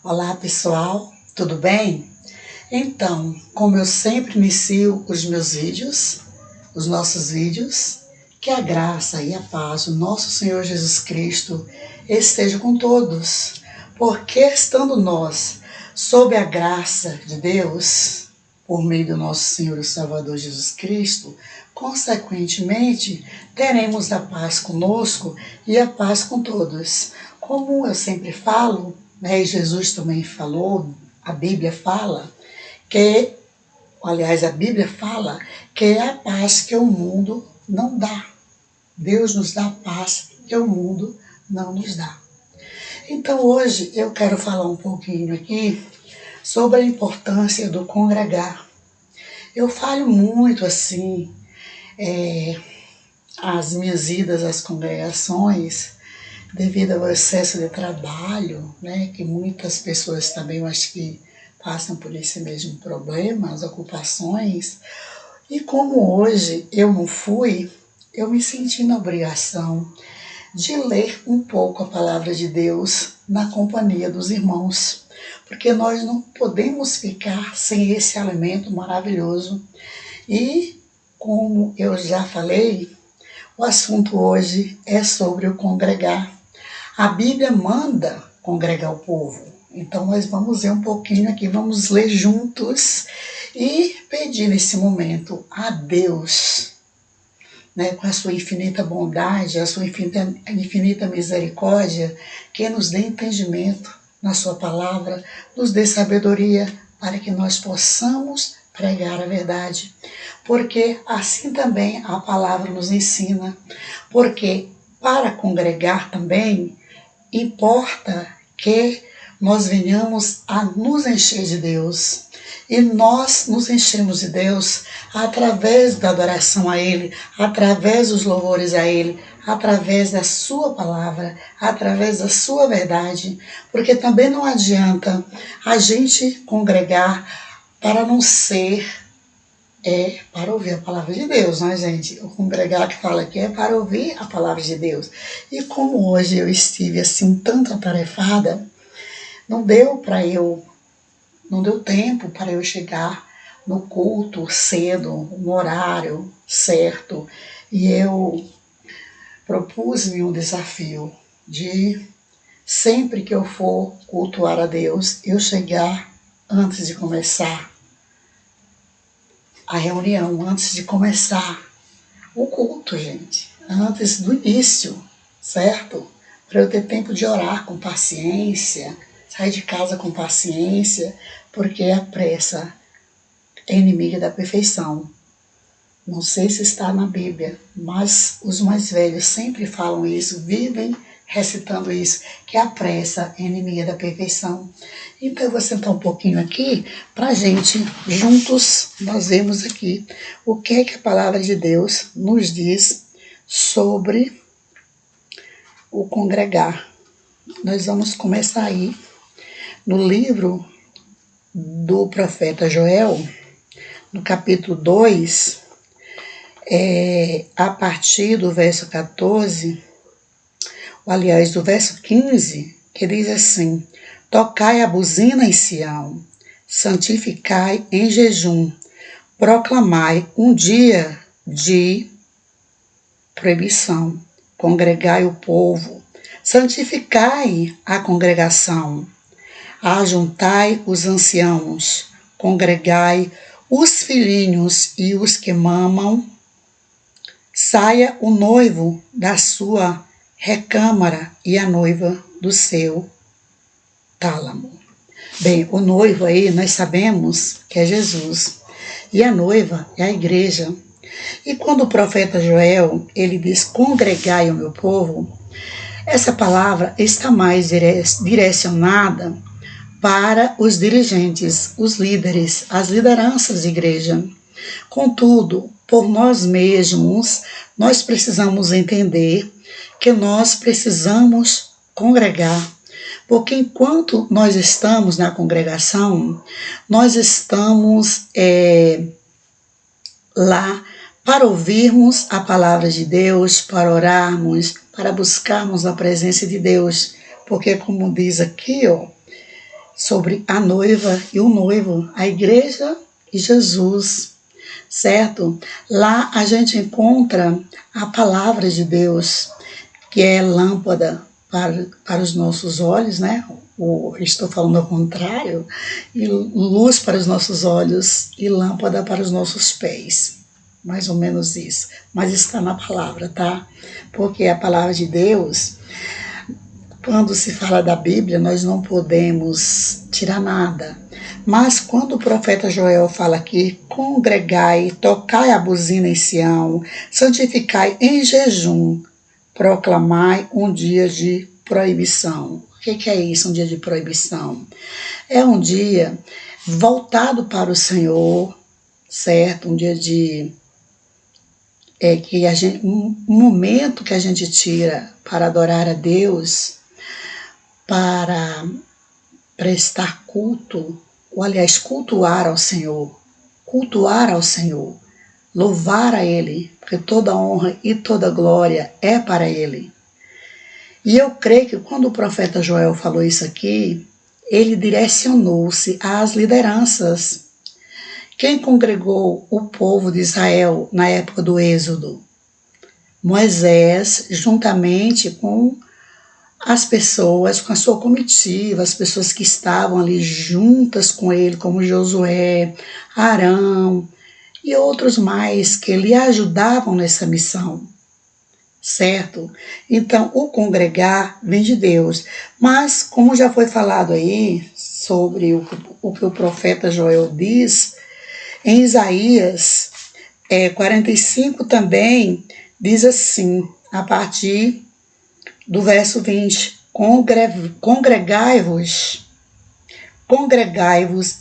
Olá pessoal, tudo bem? Então, como eu sempre inicio os meus vídeos, os nossos vídeos, que a graça e a paz do nosso Senhor Jesus Cristo esteja com todos, porque estando nós sob a graça de Deus, por meio do nosso Senhor e Salvador Jesus Cristo, consequentemente teremos a paz conosco e a paz com todos. Como eu sempre falo, e Jesus também falou, a Bíblia fala que, aliás, a Bíblia fala que é a paz que o mundo não dá. Deus nos dá a paz que o mundo não nos dá. Então hoje eu quero falar um pouquinho aqui sobre a importância do congregar. Eu falo muito assim, as minhas idas às congregações, devido ao excesso de trabalho, que muitas pessoas também, eu acho que passam por esse mesmo problema, as ocupações. E como hoje eu não fui, eu me senti na obrigação de ler um pouco a palavra de Deus na companhia dos irmãos, porque nós não podemos ficar sem esse alimento maravilhoso. E, como eu já falei, o assunto hoje é sobre o congregar. A Bíblia manda congregar o povo. Então nós vamos ver um pouquinho aqui, vamos ler juntos e pedir nesse momento a Deus, com a sua infinita bondade, a sua infinita misericórdia, que nos dê entendimento na sua palavra, nos dê sabedoria para que nós possamos pregar a verdade. Porque assim também a palavra nos ensina. Porque para congregar também, importa que nós venhamos a nos encher de Deus. E nós nos enchemos de Deus através da adoração a Ele, através dos louvores a Ele, através da sua palavra, através da sua verdade. Porque também não adianta a gente congregar para não ser... para ouvir a palavra de Deus, né, gente? O congregar que fala aqui é para ouvir a palavra de Deus. E como hoje eu estive assim, tanto atarefada, não deu tempo para eu chegar no culto cedo, no horário certo. E eu propus-me um desafio de, sempre que eu for cultuar a Deus, eu chegar antes de começar a reunião, antes de começar o culto, gente. Antes do início, certo? Para eu ter tempo de orar com paciência, sair de casa com paciência, porque a pressa é inimiga da perfeição. Não sei se está na Bíblia, mas os mais velhos sempre falam isso, vivem recitando isso, que a pressa é inimiga da perfeição. Então eu vou sentar um pouquinho aqui para a gente, juntos, nós vemos aqui o que é que a palavra de Deus nos diz sobre o congregar. Nós vamos começar aí no livro do profeta Joel, no capítulo 2, a partir do verso 14, aliás, do verso 15, que diz assim: tocai a buzina em Sião, santificai em jejum, proclamai um dia de proibição, congregai o povo, santificai a congregação, ajuntai os anciãos, congregai os filhinhos e os que mamam, saia o noivo da sua recâmara e a noiva do seu tálamo. Bem, o noivo aí nós sabemos que é Jesus e a noiva é a igreja. E quando o profeta Joel, ele diz congregai o meu povo, essa palavra está mais direcionada para os dirigentes, os líderes, as lideranças de igreja. Contudo, por nós mesmos, nós precisamos entender que nós precisamos congregar, porque enquanto nós estamos na congregação, nós estamos lá para ouvirmos a palavra de Deus, para orarmos, para buscarmos a presença de Deus, porque como diz aqui, sobre a noiva e o noivo, a igreja e Jesus, certo? Lá a gente encontra a palavra de Deus, que é lâmpada para os nossos olhos, né? Estou falando ao contrário, e luz para os nossos olhos e lâmpada para os nossos pés. Mais ou menos isso. Mas está na palavra, tá? Porque a palavra de Deus, quando se fala da Bíblia, nós não podemos tirar nada. Mas quando o profeta Joel fala aqui, congregai, tocai a buzina em Sião, santificai em jejum, proclamai um dia de proibição. O que é isso, um dia de proibição? É um dia voltado para o Senhor, certo? Um dia de um momento que a gente tira para adorar a Deus, para prestar culto, ou aliás, cultuar ao Senhor, louvar a Ele, porque toda honra e toda glória é para Ele. E eu creio que quando o profeta Joel falou isso aqui, ele direcionou-se às lideranças. Quem congregou o povo de Israel na época do Êxodo? Moisés, juntamente com as pessoas, com a sua comitiva, as pessoas que estavam ali juntas com ele, como Josué, Arão e outros mais que lhe ajudavam nessa missão, certo? Então, o congregar vem de Deus. Mas, como já foi falado aí, sobre o que o profeta Joel diz, em Isaías 45 também diz assim, a partir do verso 20, congregai-vos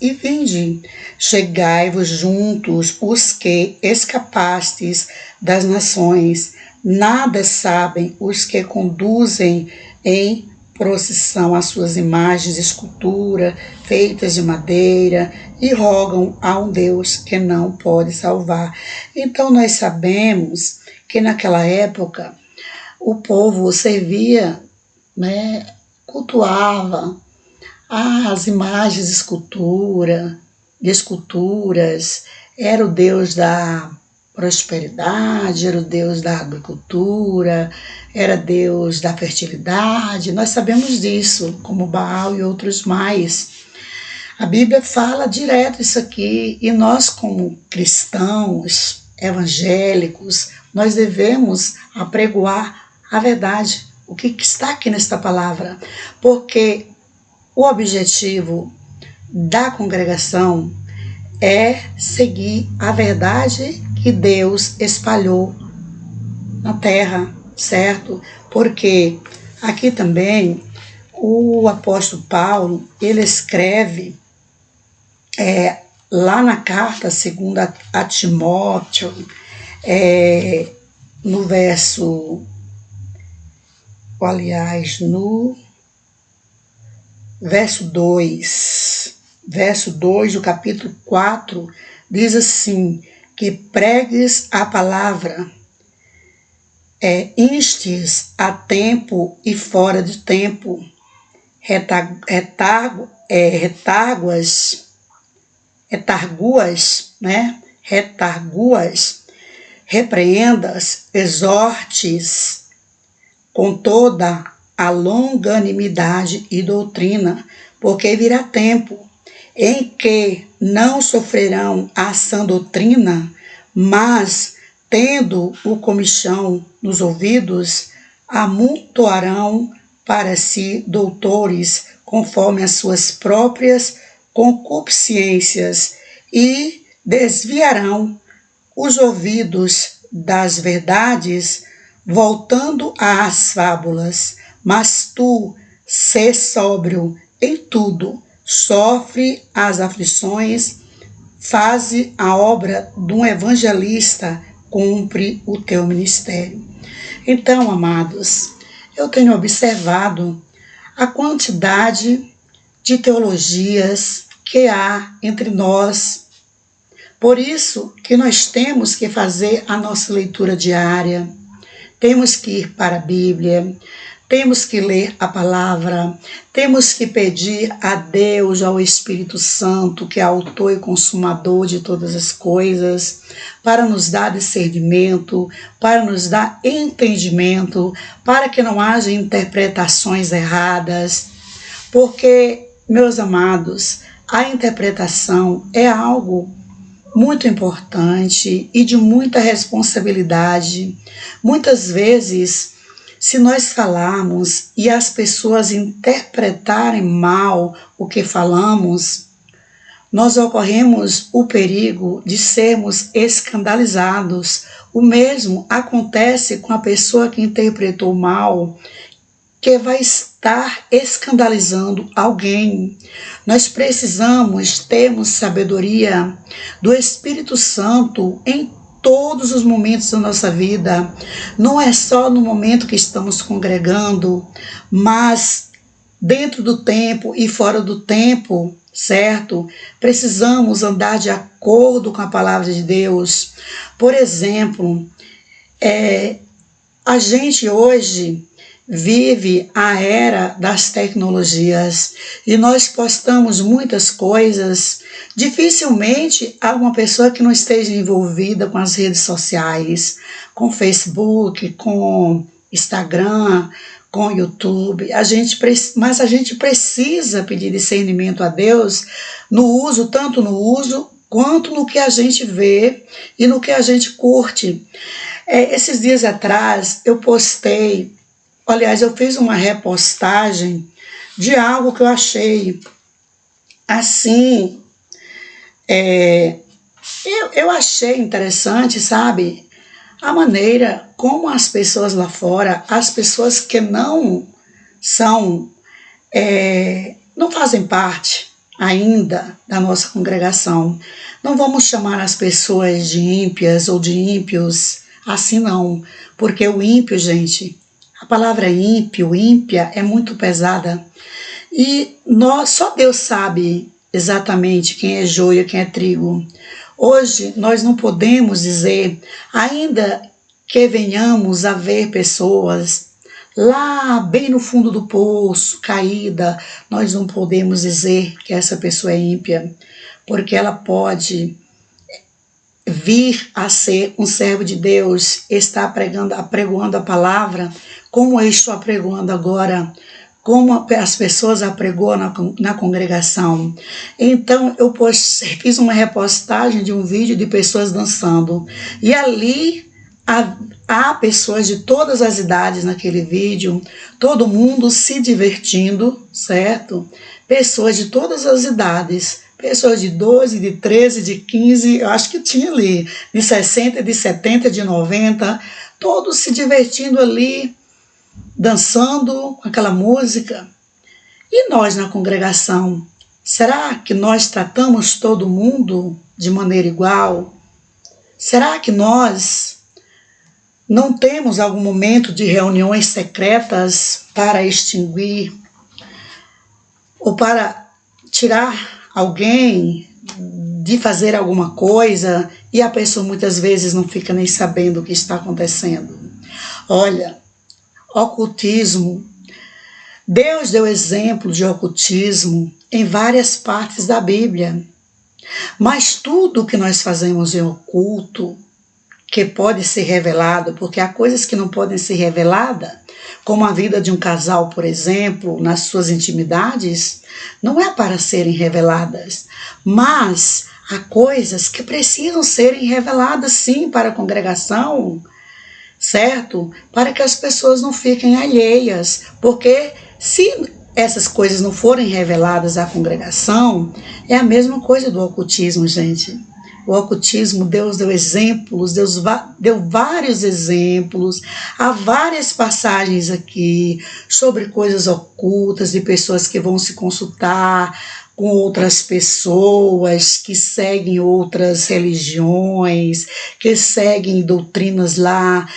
e vinde, chegai-vos juntos os que escapastes das nações, nada sabem os que conduzem em procissão as suas imagens de escultura, feitas de madeira, e rogam a um Deus que não pode salvar. Então nós sabemos que naquela época o povo servia, né, cultuava as imagens de esculturas, era o Deus da prosperidade, era o Deus da agricultura, era Deus da fertilidade. Nós sabemos disso, como Baal e outros mais. A Bíblia fala direto isso aqui, e nós, como cristãos evangélicos, nós devemos apregoar a verdade, o que está aqui nesta palavra, porque o objetivo da congregação é seguir a verdade que Deus espalhou na terra, certo? Porque aqui também o apóstolo Paulo, ele escreve lá na carta segunda a Timóteo, no verso, aliás, no verso 2 do capítulo 4, diz assim, que pregues a palavra, instes a tempo e fora de tempo, retarguas, repreendas, exortes com toda a longanimidade e doutrina, porque virá tempo em que não sofrerão a sã doutrina, mas, tendo o comichão nos ouvidos, amontoarão para si doutores conforme as suas próprias concupiscências e desviarão os ouvidos das verdades, voltando às fábulas. Mas tu, sê sóbrio em tudo, sofre as aflições, faze a obra de um evangelista, cumpre o teu ministério. Então, amados, eu tenho observado a quantidade de teologias que há entre nós. Por isso que nós temos que fazer a nossa leitura diária, temos que ir para a Bíblia, temos que ler a palavra, temos que pedir a Deus, ao Espírito Santo, que é autor e consumador de todas as coisas, para nos dar discernimento, para nos dar entendimento, para que não haja interpretações erradas, porque, meus amados, a interpretação é algo muito importante e de muita responsabilidade. Muitas vezes, se nós falarmos e as pessoas interpretarem mal o que falamos, nós ocorremos o perigo de sermos escandalizados. O mesmo acontece com a pessoa que interpretou mal, que vai estar escandalizando alguém. Nós precisamos termos sabedoria do Espírito Santo em todos os momentos da nossa vida. Não é só no momento que estamos congregando, mas dentro do tempo e fora do tempo, certo? Precisamos andar de acordo com a palavra de Deus. Por exemplo, a gente hoje vive a era das tecnologias e nós postamos muitas coisas. Dificilmente há uma pessoa que não esteja envolvida com as redes sociais, com Facebook, com Instagram, com YouTube. Mas a gente precisa pedir discernimento a Deus no uso, tanto no uso quanto no que a gente vê e no que a gente curte. Esses dias atrás eu postei, aliás, eu fiz uma repostagem de algo que eu achei assim, eu achei interessante, sabe? A maneira como as pessoas lá fora, as pessoas que não são, não fazem parte ainda da nossa congregação, não vamos chamar as pessoas de ímpias ou de ímpios, assim não, porque o ímpio, gente, a palavra ímpio, ímpia, é muito pesada. E só Deus sabe exatamente quem é joio e quem é trigo. Hoje nós não podemos dizer, ainda que venhamos a ver pessoas lá bem no fundo do poço, caída, nós não podemos dizer que essa pessoa é ímpia, porque ela pode vir a ser um servo de Deus, está apregoando a palavra, como eu estou apregoando agora, como as pessoas apregoam na congregação. Então eu fiz uma repostagem de um vídeo de pessoas dançando, e ali há pessoas de todas as idades naquele vídeo, todo mundo se divertindo, certo? Pessoas de todas as idades, pessoas de 12, de 13, de 15, eu acho que tinha ali, de 60, de 70, de 90, todos se divertindo ali, dançando com aquela música. E nós na congregação, será que nós tratamos todo mundo de maneira igual? Será que nós não temos algum momento de reuniões secretas para extinguir ou para tirar alguém de fazer alguma coisa e a pessoa muitas vezes não fica nem sabendo o que está acontecendo? Olha, ocultismo. Deus deu exemplo de ocultismo em várias partes da Bíblia. Mas tudo que nós fazemos em oculto, que pode ser revelado, porque há coisas que não podem ser reveladas, como a vida de um casal, por exemplo, nas suas intimidades, não é para serem reveladas. Mas há coisas que precisam serem reveladas, sim, para a congregação, certo? Para que as pessoas não fiquem alheias, porque se essas coisas não forem reveladas à congregação, é a mesma coisa do ocultismo, gente. O ocultismo, Deus deu exemplos, Deus deu vários exemplos, há várias passagens aqui sobre coisas ocultas, de pessoas que vão se consultar com outras pessoas, que seguem outras religiões, que seguem doutrinas lá,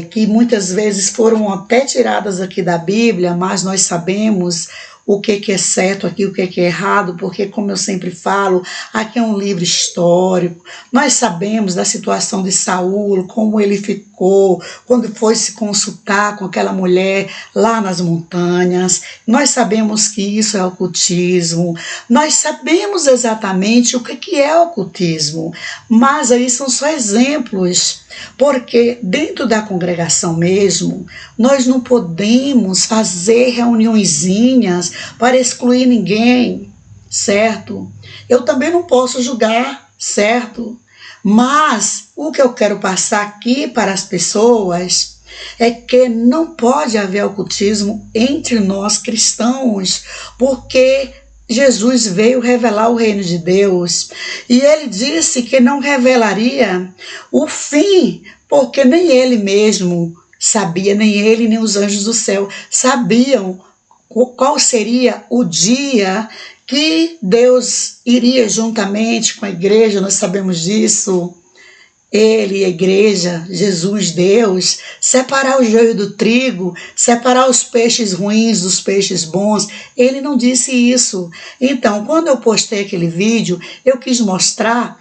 que muitas vezes foram até tiradas aqui da Bíblia, mas nós sabemos o que é certo aqui, o que é errado, porque, como eu sempre falo, aqui é um livro histórico. Nós sabemos da situação de Saul, como ele ficou, quando foi se consultar com aquela mulher lá nas montanhas. Nós sabemos que isso é ocultismo. Nós sabemos exatamente o que é ocultismo, mas aí são só exemplos, porque dentro da congregação mesmo, nós não podemos fazer reuniõezinhas para excluir ninguém, certo? Eu também não posso julgar, certo? Mas o que eu quero passar aqui para as pessoas é que não pode haver ocultismo entre nós cristãos, porque Jesus veio revelar o reino de Deus e ele disse que não revelaria o fim, porque nem ele mesmo sabia, nem ele nem os anjos do céu sabiam qual seria o dia que Deus iria juntamente com a igreja. Nós sabemos disso. Ele, a igreja, Jesus, Deus, separar o joio do trigo, separar os peixes ruins dos peixes bons. Ele não disse isso. Então, quando eu postei aquele vídeo, eu quis mostrar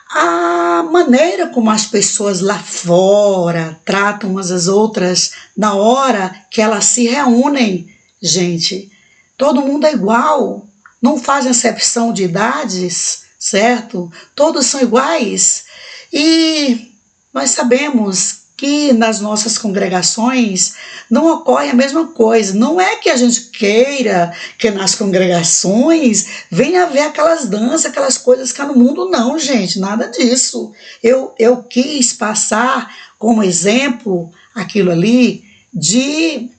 a maneira como as pessoas lá fora tratam umas às outras na hora que elas se reúnem. Gente, todo mundo é igual, não fazem acepção de idades, certo? Todos são iguais. E nós sabemos que nas nossas congregações não ocorre a mesma coisa. Não é que a gente queira que nas congregações venha haver aquelas danças, aquelas coisas que há no mundo. Não, gente, nada disso. Eu quis passar como exemplo aquilo ali de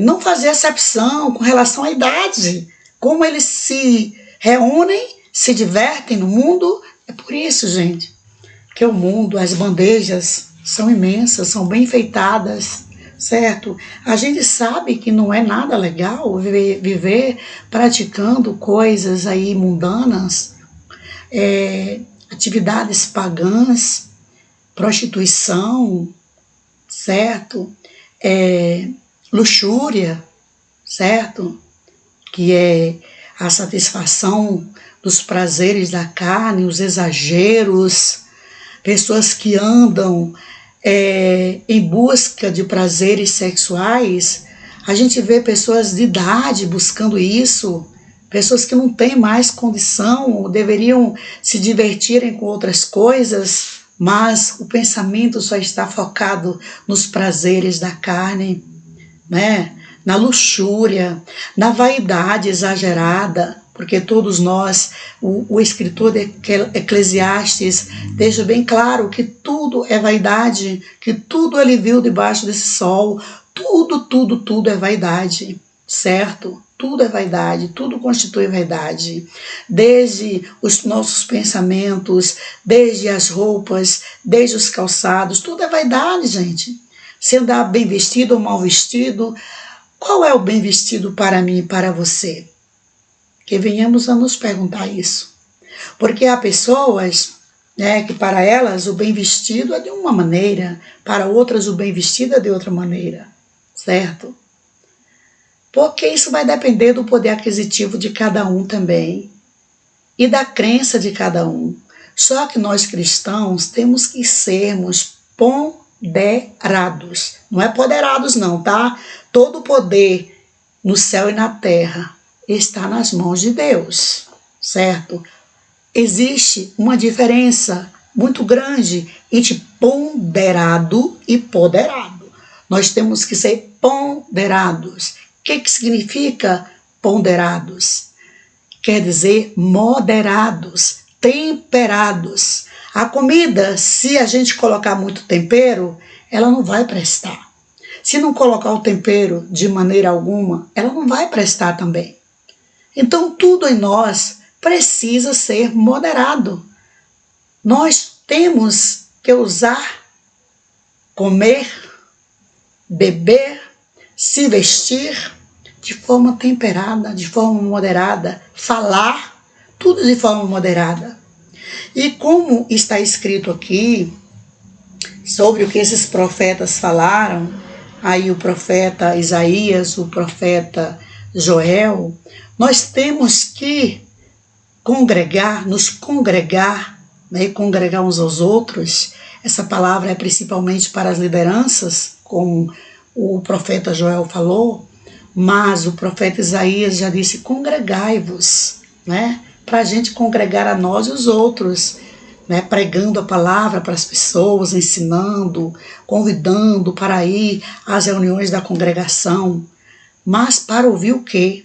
não fazer acepção com relação à idade. Como eles se reúnem, se divertem no mundo. É por isso, gente, que o mundo, as bandejas são imensas, são bem enfeitadas, certo? A gente sabe que não é nada legal viver praticando coisas aí mundanas, atividades pagãs, prostituição, certo? Luxúria, certo? Que é a satisfação dos prazeres da carne, os exageros, pessoas que andam em busca de prazeres sexuais. A gente vê pessoas de idade buscando isso, pessoas que não têm mais condição, deveriam se divertirem com outras coisas, mas o pensamento só está focado nos prazeres da carne, né? Na luxúria, na vaidade exagerada, porque todos nós, o escritor de Eclesiastes deixa bem claro que tudo é vaidade, que tudo ele viu debaixo desse sol, tudo é vaidade, certo? Tudo é vaidade, tudo constitui vaidade, desde os nossos pensamentos, desde as roupas, desde os calçados, tudo é vaidade, gente. Se andar bem vestido ou mal vestido, qual é o bem vestido para mim e para você? Que venhamos a nos perguntar isso. Porque há pessoas, né, que para elas o bem vestido é de uma maneira, para outras o bem vestido é de outra maneira, certo? Porque isso vai depender do poder aquisitivo de cada um também e da crença de cada um. Só que nós cristãos temos que sermos ponderados. Não é poderados não, tá? Todo o poder no céu e na terra está nas mãos de Deus, certo? Existe uma diferença muito grande entre ponderado e poderado. Nós temos que ser ponderados. O que significa ponderados? Quer dizer moderados, temperados. A comida, se a gente colocar muito tempero, ela não vai prestar. Se não colocar o tempero de maneira alguma, ela não vai prestar também. Então, tudo em nós precisa ser moderado. Nós temos que usar, comer, beber, se vestir de forma temperada, de forma moderada, falar, tudo de forma moderada. E como está escrito aqui, sobre o que esses profetas falaram, aí o profeta Isaías, o profeta Joel, nós temos que nos congregar, né, e congregar uns aos outros. Essa palavra é principalmente para as lideranças, como o profeta Joel falou, mas o profeta Isaías já disse: congregai-vos, né, para a gente congregar a nós e os outros, né, pregando a palavra para as pessoas, ensinando, convidando para ir às reuniões da congregação, mas para ouvir o quê?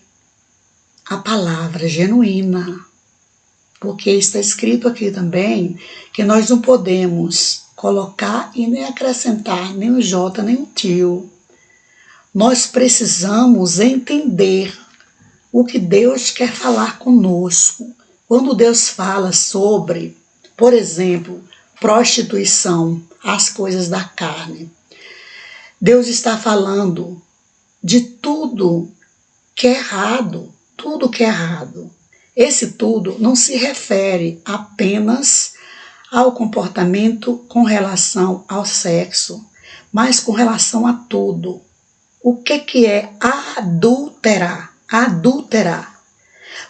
A palavra genuína. Porque está escrito aqui também que nós não podemos colocar e nem acrescentar nem um J nem um tio. Nós precisamos entender o que Deus quer falar conosco. Quando Deus fala sobre, por exemplo, prostituição, as coisas da carne, Deus está falando de tudo que é errado, tudo que é errado. Esse tudo não se refere apenas ao comportamento com relação ao sexo, mas com relação a tudo. O que é adulterar? Adulterar.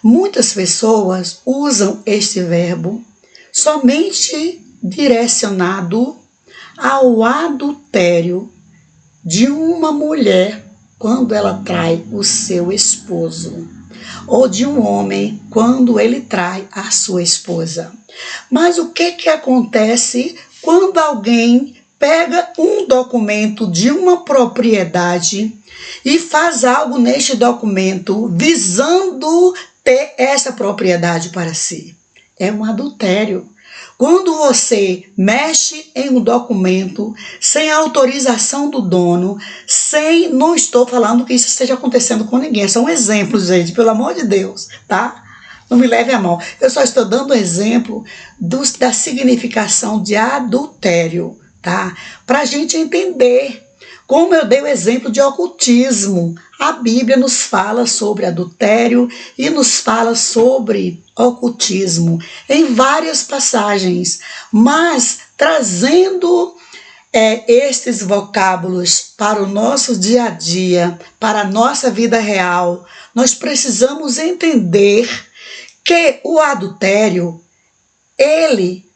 Muitas pessoas usam este verbo somente direcionado ao adultério de uma mulher quando ela trai o seu esposo, ou de um homem quando ele trai a sua esposa. Mas o que acontece quando alguém pega um documento de uma propriedade e faz algo neste documento visando ter essa propriedade para si? É um adultério. Quando você mexe em um documento sem autorização do dono, não estou falando que isso esteja acontecendo com ninguém, são exemplos, gente, pelo amor de Deus, tá? Não me leve a mal. Eu só estou dando exemplo da significação de adultério, tá? Para a gente entender. Como eu dei o exemplo de ocultismo, a Bíblia nos fala sobre adultério e nos fala sobre ocultismo em várias passagens, mas trazendo estes vocábulos para o nosso dia a dia, para a nossa vida real, nós precisamos entender que o adultério, ele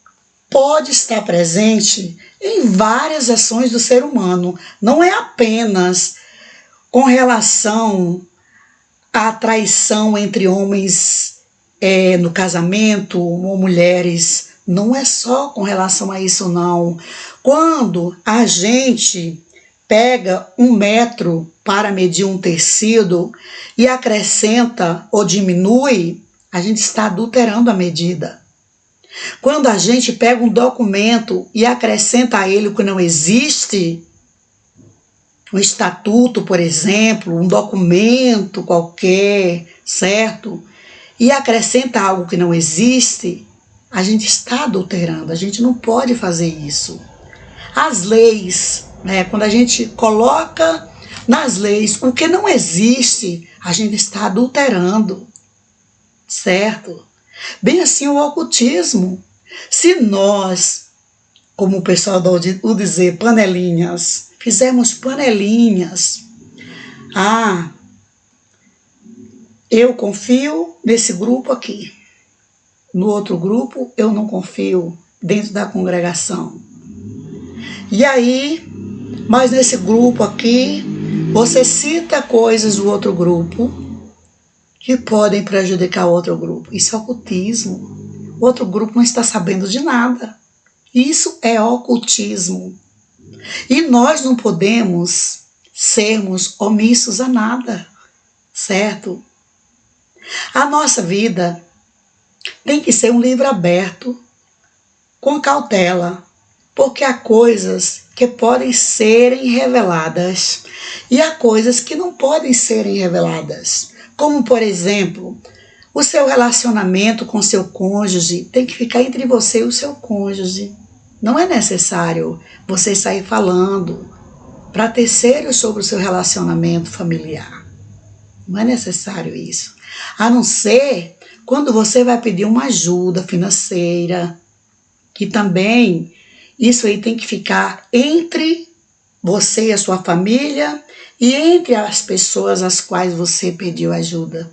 pode estar presente em várias ações do ser humano. Não é apenas com relação à traição entre homens no casamento ou mulheres. Não é só com relação a isso, não. Quando a gente pega 1 metro para medir um tecido e acrescenta ou diminui, a gente está adulterando a medida. Quando a gente pega um documento e acrescenta a ele o que não existe, um estatuto, por exemplo, um documento qualquer, certo? E acrescenta algo que não existe, a gente está adulterando, a gente não pode fazer isso. As leis, né, quando a gente coloca nas leis o que não existe, a gente está adulterando, certo? Bem assim o ocultismo. Se nós, como o pessoal do dizer, panelinhas, fizermos panelinhas, eu confio nesse grupo aqui, no outro grupo eu não confio, dentro da congregação. E aí, mas nesse grupo aqui, você cita coisas do outro grupo que podem prejudicar o outro grupo. Isso é ocultismo. O outro grupo não está sabendo de nada. Isso é ocultismo. E nós não podemos sermos omissos a nada, certo? A nossa vida tem que ser um livro aberto, com cautela, porque há coisas que podem serem reveladas e há coisas que não podem serem reveladas. Como, por exemplo, o seu relacionamento com seu cônjuge tem que ficar entre você e o seu cônjuge. Não é necessário você sair falando para terceiros sobre o seu relacionamento familiar. Não é necessário isso. A não ser quando você vai pedir uma ajuda financeira, que também isso aí tem que ficar entre você e a sua família e entre as pessoas às quais você pediu ajuda.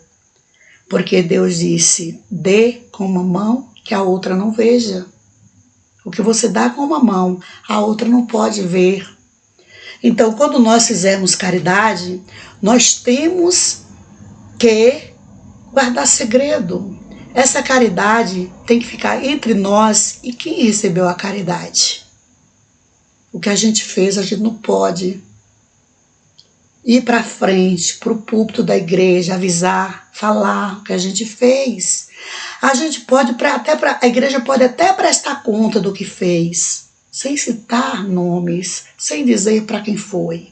Porque Deus disse, dê com uma mão que a outra não veja. O que você dá com uma mão, a outra não pode ver. Então, quando nós fizermos caridade, nós temos que guardar segredo. Essa caridade tem que ficar entre nós e quem recebeu a caridade. O que a gente fez, a gente não pode ir para frente, para o púlpito da igreja, avisar, falar o que a gente fez. A gente pode, a igreja pode até prestar conta do que fez, sem citar nomes, sem dizer para quem foi.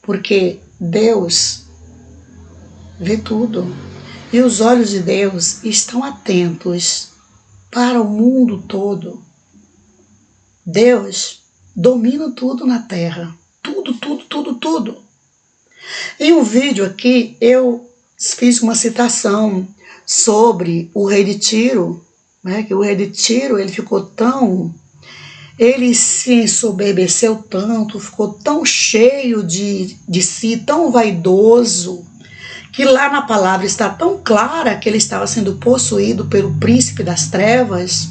Porque Deus vê tudo. E os olhos de Deus estão atentos para o mundo todo. Deus domina tudo na terra. Tudo, tudo, tudo, tudo. Em um vídeo aqui, eu fiz uma citação sobre o rei de Tiro, né, que o rei de Tiro, ele se ensoberbeceu tanto, ficou tão cheio de si, tão vaidoso, que lá na palavra está tão clara que ele estava sendo possuído pelo príncipe das trevas,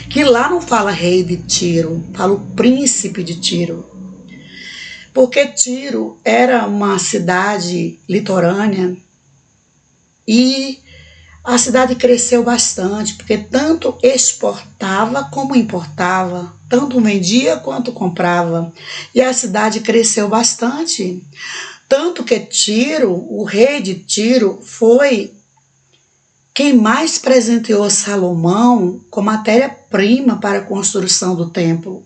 que lá não fala rei de Tiro, fala o príncipe de Tiro. Porque Tiro era uma cidade litorânea e a cidade cresceu bastante, porque tanto exportava como importava, tanto vendia quanto comprava, e a cidade cresceu bastante. Tanto que Tiro, o rei de Tiro, foi quem mais presenteou Salomão com matéria-prima para a construção do templo.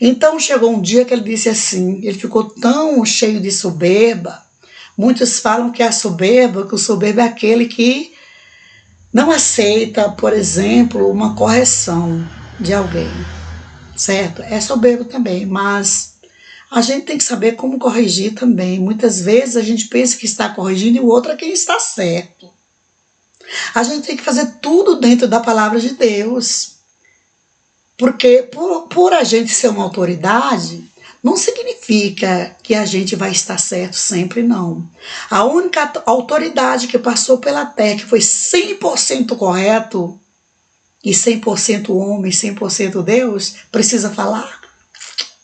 Então chegou um dia que ele disse assim, ele ficou tão cheio de soberba. Muitos falam que o soberbo é aquele que não aceita, por exemplo, uma correção de alguém, certo? É soberbo também, mas a gente tem que saber como corrigir também. Muitas vezes a gente pensa que está corrigindo e o outro é quem está certo. A gente tem que fazer tudo dentro da palavra de Deus. Porque por a gente ser uma autoridade, não significa que a gente vai estar certo sempre, não. A única autoridade que passou pela terra, que foi 100% correto, e 100% homem, 100% Deus, precisa falar?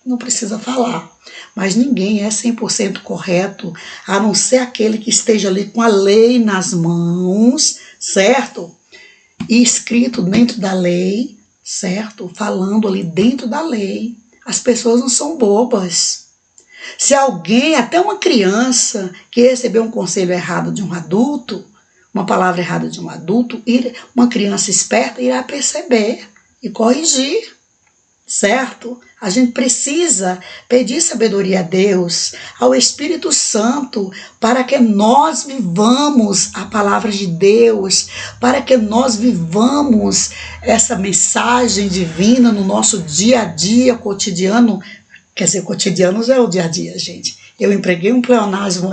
Não precisa falar. Mas ninguém é 100% correto, a não ser aquele que esteja ali com a lei nas mãos, certo? E escrito dentro da lei, certo? Falando ali dentro da lei. As pessoas não são bobas. Se alguém, até uma criança, que recebeu um conselho errado de um adulto, uma palavra errada de um adulto, uma criança esperta irá perceber e corrigir, certo? A gente precisa pedir sabedoria a Deus, ao Espírito Santo, para que nós vivamos a palavra de Deus, para que nós vivamos essa mensagem divina no nosso dia a dia, cotidiano. Quer dizer, cotidiano já é o dia a dia, gente. Eu empreguei um pleonasmo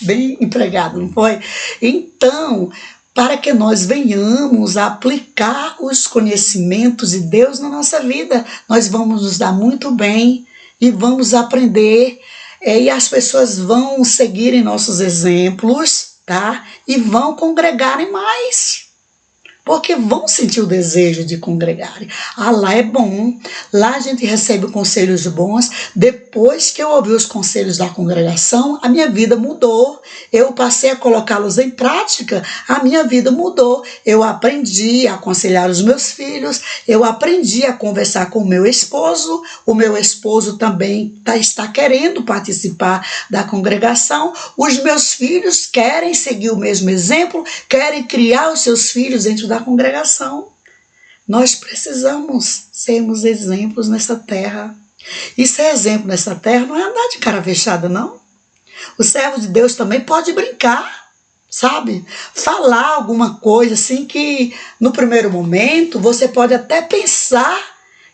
bem empregado, não foi? Então, para que nós venhamos a aplicar os conhecimentos de Deus na nossa vida, nós vamos nos dar muito bem e vamos aprender, e as pessoas vão seguirem nossos exemplos, tá? E vão congregarem mais. Porque vão sentir o desejo de congregarem. Ah, lá é bom, lá a gente recebe conselhos bons. Depois que eu ouvi os conselhos da congregação, a minha vida mudou. Eu passei a colocá-los em prática, a minha vida mudou. Eu aprendi a aconselhar os meus filhos, eu aprendi a conversar com o meu esposo também está querendo participar da congregação, os meus filhos querem seguir o mesmo exemplo, querem criar os seus filhos dentro da congregação. Nós precisamos sermos exemplos nessa terra. E ser exemplo nessa terra não é andar de cara fechada, não. O servo de Deus também pode brincar, sabe? Falar alguma coisa assim que no primeiro momento você pode até pensar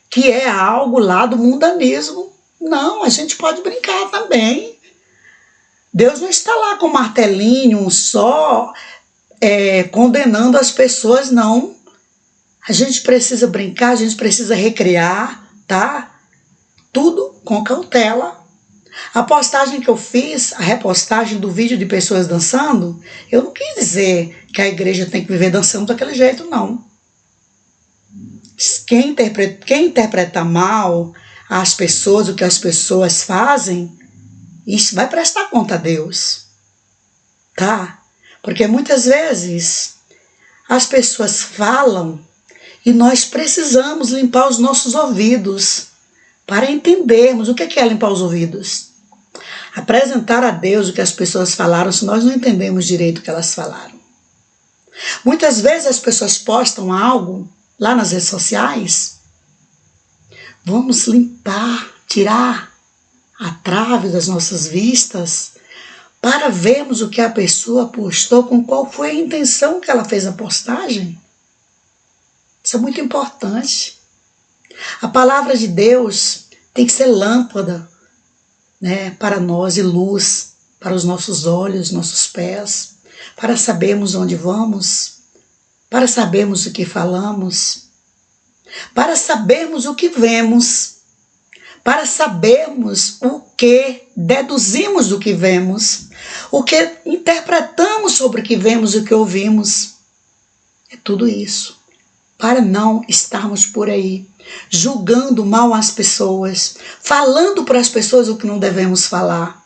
que é algo lá do mundanismo. Não, a gente pode brincar também. Deus não está lá com um martelinho só condenando as pessoas, não. A gente precisa brincar, a gente precisa recriar, tá? Tudo com cautela. A postagem que eu fiz, a repostagem do vídeo de pessoas dançando, eu não quis dizer que a igreja tem que viver dançando daquele jeito, não. Quem interpreta mal as pessoas, o que as pessoas fazem, isso vai prestar conta a Deus, tá? Porque muitas vezes as pessoas falam e nós precisamos limpar os nossos ouvidos para entendermos o que é limpar os ouvidos. Apresentar a Deus o que as pessoas falaram se nós não entendemos direito o que elas falaram. Muitas vezes as pessoas postam algo lá nas redes sociais. Vamos limpar, tirar a trave das nossas vistas para vermos o que a pessoa postou, com qual foi a intenção que ela fez a postagem. Isso é muito importante. A palavra de Deus tem que ser lâmpada, né, para nós e luz para os nossos olhos, nossos pés, para sabermos onde vamos, para sabermos o que falamos, para sabermos o que vemos, para sabermos o que deduzimos do que vemos, o que interpretamos sobre o que vemos e o que ouvimos. É tudo isso. Para não estarmos por aí julgando mal as pessoas, falando para as pessoas o que não devemos falar,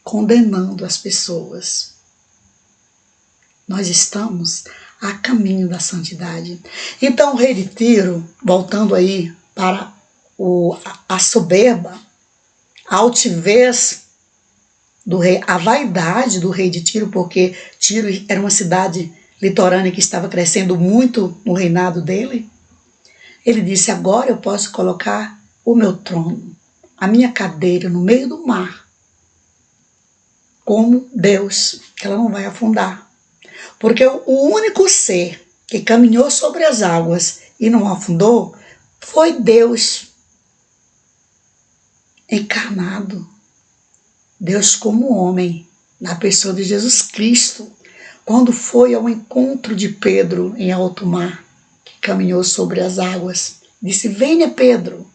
condenando as pessoas. Nós estamos a caminho da santidade. Então o rei de Tiro, voltando aí para a soberba, a altivez do rei, a vaidade do rei de Tiro, porque Tiro era uma cidade litorânea que estava crescendo muito no reinado dele. Ele disse: agora eu posso colocar o meu trono, a minha cadeira no meio do mar, como Deus, que ela não vai afundar. Porque o único ser que caminhou sobre as águas e não afundou foi Deus encarnado. Deus como homem, na pessoa de Jesus Cristo, quando foi ao encontro de Pedro em alto mar, que caminhou sobre as águas, disse: venha, Pedro.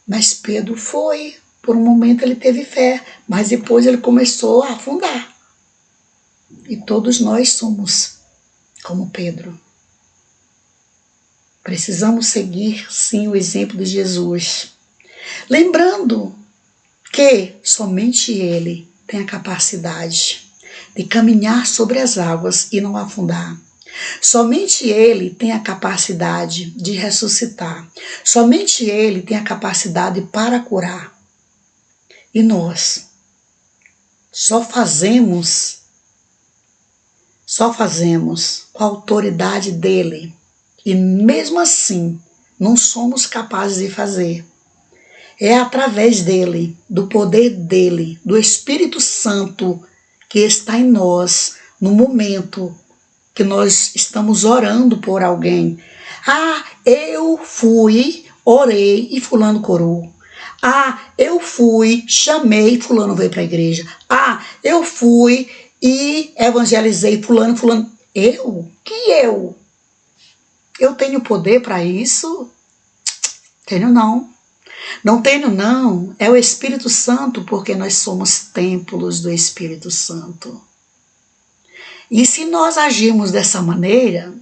Mas Pedro foi. Por um momento ele teve fé, mas depois ele começou a afundar. E todos nós somos como Pedro. Precisamos seguir, sim, o exemplo de Jesus. Lembrando que somente Ele tem a capacidade de caminhar sobre as águas e não afundar. Somente Ele tem a capacidade de ressuscitar. Somente Ele tem a capacidade para curar. E nós só fazemos com a autoridade dEle. E mesmo assim, não somos capazes de fazer. É através dEle, do poder dEle, do Espírito Santo que está em nós, no momento que nós estamos orando por alguém. Ah, eu fui, orei e fulano curou. Ah, eu fui, chamei, fulano veio para a igreja. Ah, eu fui e evangelizei fulano. Eu? Que eu? Eu tenho poder para isso? Tenho não. Não tenho não. É o Espírito Santo, porque nós somos templos do Espírito Santo. E se nós agirmos dessa maneira,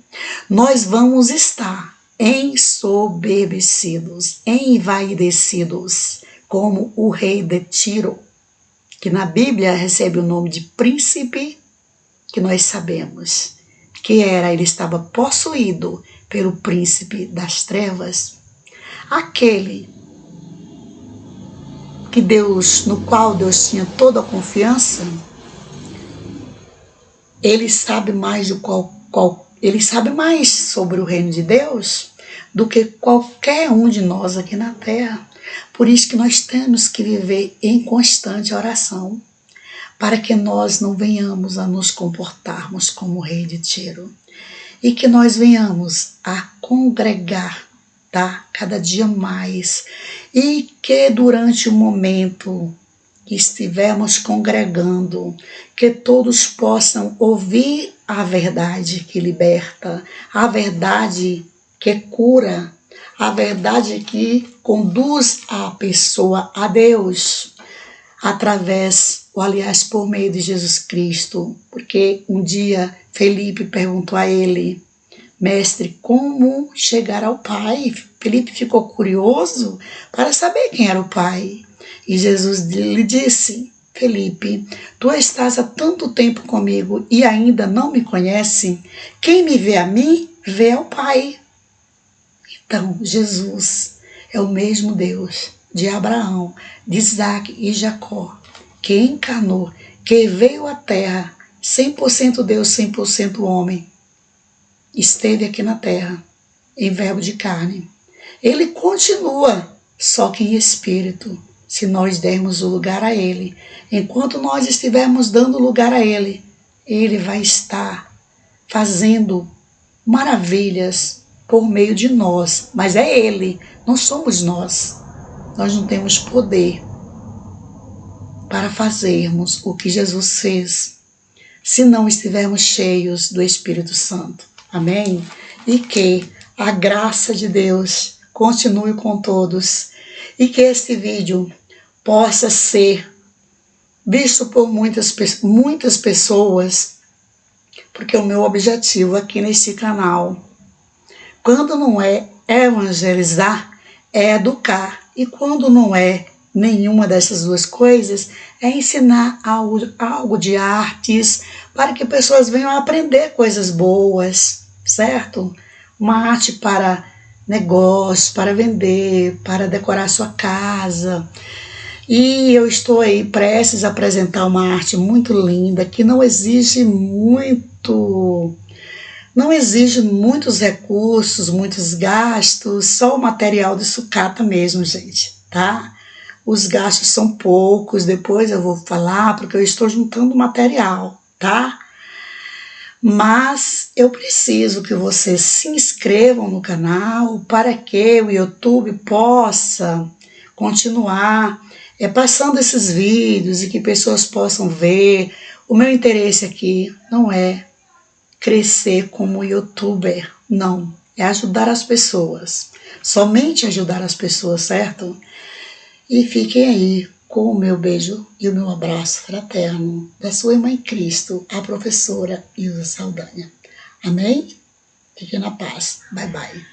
nós vamos estar ensoberbecidos, envaidecidos, como o rei de Tiro, que na Bíblia recebe o nome de príncipe, que nós sabemos que ele estava possuído pelo príncipe das trevas, aquele que no qual Deus tinha toda a confiança. Ele sabe mais ele sabe mais sobre o reino de Deus do que qualquer um de nós aqui na terra. Por isso que nós temos que viver em constante oração, para que nós não venhamos a nos comportarmos como o rei de Tiro, e que nós venhamos a congregar, tá? Cada dia mais, e que durante o momento que estivermos congregando, que todos possam ouvir a verdade que liberta, a verdade que cura, a verdade que conduz a pessoa a Deus. através, ou aliás, por meio de Jesus Cristo, porque um dia Felipe perguntou a ele: mestre, como chegar ao Pai? Felipe ficou curioso para saber quem era o Pai. E Jesus lhe disse: Felipe, tu estás há tanto tempo comigo e ainda não me conhece? Quem me vê a mim, vê ao Pai. Então, Jesus é o mesmo Deus de Abraão, de Isaac e Jacó, que encarnou, que veio à terra, 100% Deus, 100% homem, esteve aqui na terra, em verbo de carne. Ele continua, só que em espírito, se nós dermos o lugar a Ele. Enquanto nós estivermos dando lugar a Ele, Ele vai estar fazendo maravilhas por meio de nós. Mas é Ele, não somos nós. Nós não temos poder para fazermos o que Jesus fez, se não estivermos cheios do Espírito Santo. Amém? E que a graça de Deus continue com todos e que este vídeo possa ser visto por muitas pessoas, porque o meu objetivo aqui neste canal, quando não é evangelizar, é educar, e quando não é nenhuma dessas duas coisas, é ensinar algo de artes, para que pessoas venham a aprender coisas boas, certo? Uma arte para negócio, para vender, para decorar sua casa. E eu estou aí prestes a apresentar uma arte muito linda, que não exige muitos recursos, muitos gastos, só o material de sucata mesmo, gente, tá? Os gastos são poucos, depois eu vou falar, porque eu estou juntando material, tá? Mas eu preciso que vocês se inscrevam no canal para que o YouTube possa continuar passando esses vídeos e que pessoas possam ver. O meu interesse aqui não é crescer como youtuber, não. É ajudar as pessoas. Somente ajudar as pessoas, certo? E fiquem aí com o meu beijo e o meu abraço fraterno da sua irmã em Cristo, a professora Ilza Saldanha. Amém? Fiquem na paz. Bye, bye.